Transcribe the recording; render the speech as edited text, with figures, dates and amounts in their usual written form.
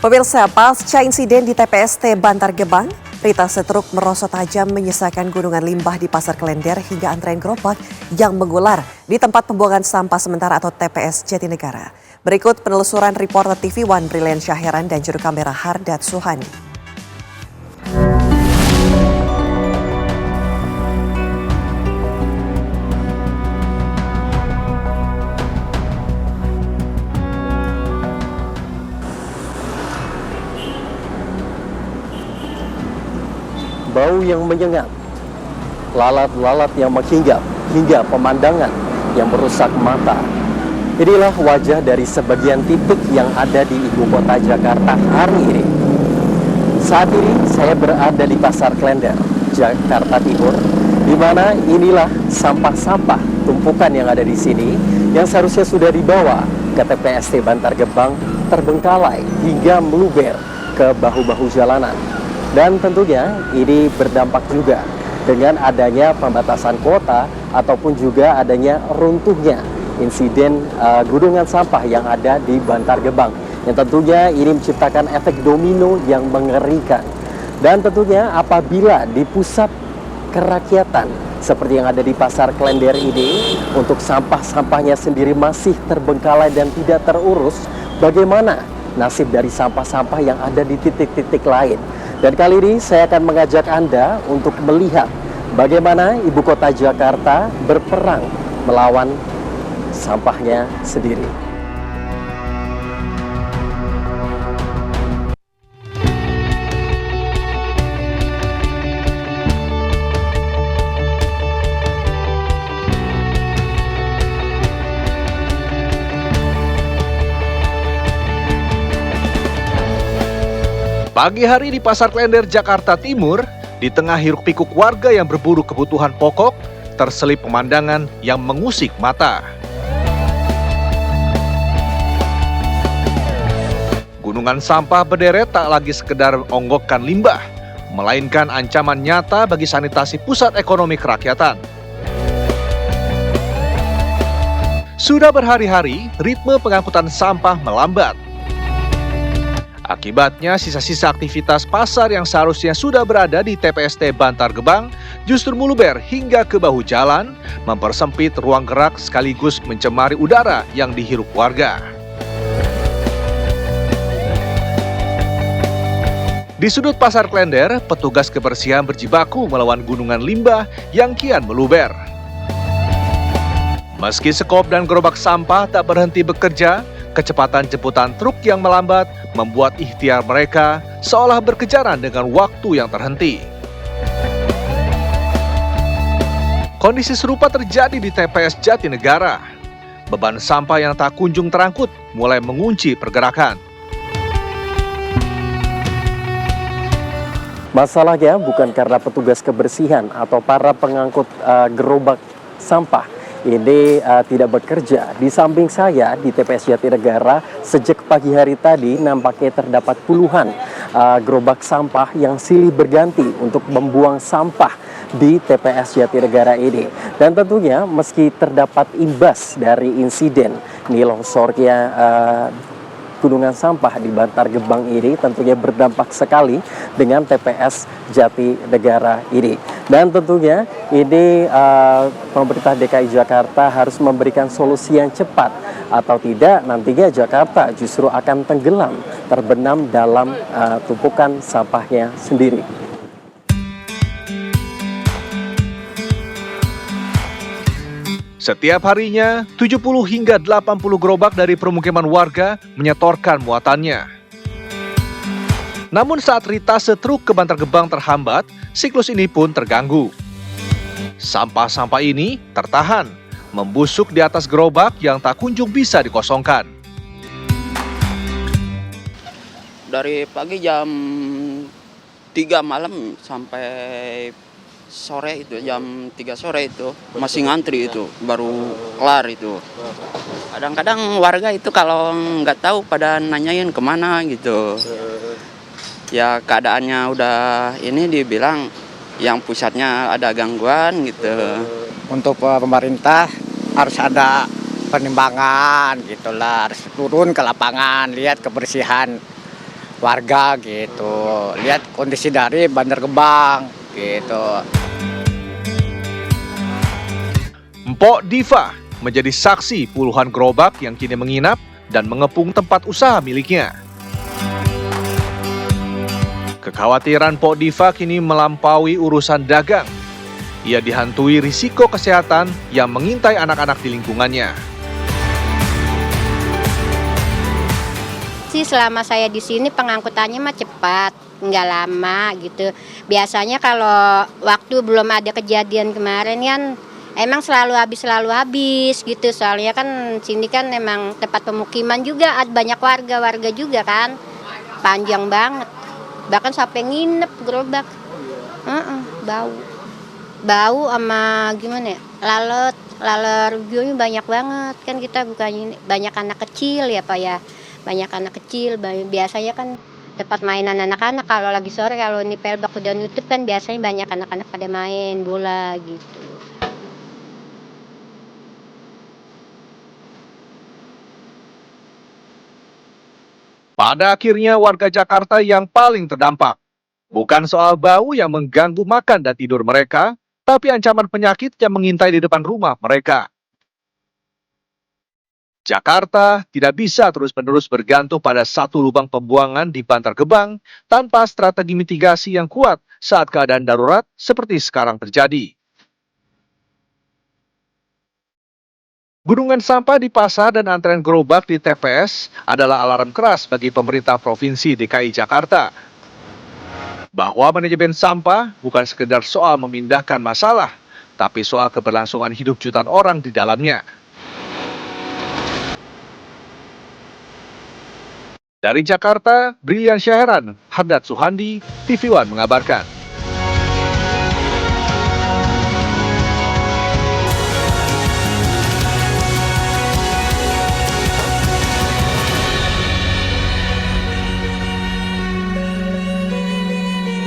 Pemirsa, pasca insiden di TPST Bantar Gebang, ritase truk merosot tajam menyisakan gunungan limbah di Pasar Klender hingga antrean gerobak yang mengular di tempat pembuangan sampah sementara atau TPS Jatinegara. Berikut penelusuran reporter TV One Brilian Syaheran dan juru kamera Hardat Suhani. Bau yang menyengat, lalat-lalat yang menghinggap, hingga pemandangan yang merusak mata. Inilah wajah dari sebagian titik yang ada di ibu kota Jakarta hari ini. Saat ini saya berada di Pasar Klender, Jakarta Timur, di mana inilah sampah-sampah tumpukan yang ada di sini yang seharusnya sudah dibawa ke TPST Bantar Gebang terbengkalai hingga meluber ke bahu-bahu jalanan. Dan tentunya ini berdampak juga dengan adanya pembatasan kuota ataupun juga adanya runtuhnya insiden gunungan sampah yang ada di Bantar Gebang. Yang tentunya ini menciptakan efek domino yang mengerikan. Dan tentunya apabila di pusat kerakyatan seperti yang ada di Pasar Klender ini, untuk sampah-sampahnya sendiri masih terbengkalai dan tidak terurus, bagaimana nasib dari sampah-sampah yang ada di titik-titik lain? Dan kali ini saya akan mengajak Anda untuk melihat bagaimana ibu kota Jakarta berperang melawan sampahnya sendiri. Pagi hari di Pasar Klender, Jakarta Timur, di tengah hiruk-pikuk warga yang berburu kebutuhan pokok, terselip pemandangan yang mengusik mata. Gunungan sampah berderet tak lagi sekedar onggokan limbah, melainkan ancaman nyata bagi sanitasi pusat ekonomi kerakyatan. Sudah berhari-hari, ritme pengangkutan sampah melambat. Akibatnya, sisa-sisa aktivitas pasar yang seharusnya sudah berada di TPST Bantar Gebang justru meluber hingga ke bahu jalan, mempersempit ruang gerak sekaligus mencemari udara yang dihirup warga. Di sudut Pasar Klender, petugas kebersihan berjibaku melawan gunungan limbah yang kian meluber. Meski sekop dan gerobak sampah tak berhenti bekerja, kecepatan jemputan truk yang melambat membuat ikhtiar mereka seolah berkejaran dengan waktu yang terhenti. Kondisi serupa terjadi di TPS Jatinegara. Beban sampah yang tak kunjung terangkut mulai mengunci pergerakan. Masalahnya bukan karena petugas kebersihan atau para pengangkut gerobak sampah ini tidak bekerja. Di samping saya di TPS Jatinegara, sejak pagi hari tadi nampaknya terdapat puluhan gerobak sampah yang silih berganti untuk membuang sampah di TPS Jatinegara ini. Dan tentunya meski terdapat imbas dari insiden longsornya gunungan sampah di Bantar Gebang ini, tentunya berdampak sekali dengan TPS Jatinegara ini. Dan tentunya ini pemerintah DKI Jakarta harus memberikan solusi yang cepat, atau tidak nantinya Jakarta justru akan tenggelam, terbenam dalam tumpukan sampahnya sendiri. Setiap harinya, 70 hingga 80 gerobak dari permukiman warga menyetorkan muatannya. Namun saat ritase truk ke Bantar Gebang terhambat, siklus ini pun terganggu. Sampah-sampah ini tertahan, membusuk di atas gerobak yang tak kunjung bisa dikosongkan. Dari pagi jam 3 malam sampai sore itu, jam 3 sore itu masih ngantri itu, baru kelar itu. Kadang-kadang warga itu kalau nggak tahu pada nanyain kemana gitu. Ya keadaannya udah ini dibilang yang pusatnya ada gangguan gitu. Untuk pemerintah harus ada penimbangan gitulah, harus turun ke lapangan, lihat kebersihan warga gitu. Lihat kondisi dari Bantar Gebang gitu. Mpok Diva menjadi saksi puluhan gerobak yang kini menginap dan mengepung tempat usaha miliknya. Kekhawatiran Mpok Diva kini melampaui urusan dagang. Ia dihantui risiko kesehatan yang mengintai anak-anak di lingkungannya. Sih selama saya di sini pengangkutannya mah cepat, nggak lama gitu. Biasanya kalau waktu belum ada kejadian kemarin kan emang selalu habis gitu. Soalnya kan sini kan emang tempat pemukiman juga, ada banyak warga juga kan. Panjang banget. Bahkan sampai nginep gerobak. Bau sama gimana ya? Laler bionya banyak banget. Kan kita bukannya banyak anak kecil ya Pak ya. Banyak anak kecil, biasanya kan tempat mainan anak-anak kalau lagi sore, kalau ini pelbak udah nutup kan biasanya banyak anak-anak pada main bola gitu. Pada akhirnya warga Jakarta yang paling terdampak. Bukan soal bau yang mengganggu makan dan tidur mereka, tapi ancaman penyakit yang mengintai di depan rumah mereka. Jakarta tidak bisa terus-menerus bergantung pada satu lubang pembuangan di Bantar Gebang tanpa strategi mitigasi yang kuat saat keadaan darurat seperti sekarang terjadi. Gunungan sampah di pasar dan antrean gerobak di TPS adalah alarm keras bagi pemerintah Provinsi DKI Jakarta. Bahwa manajemen sampah bukan sekedar soal memindahkan masalah, tapi soal keberlangsungan hidup jutaan orang di dalamnya. Dari Jakarta, Brilian Syaheran, Haddad Suhandi, TV One mengabarkan.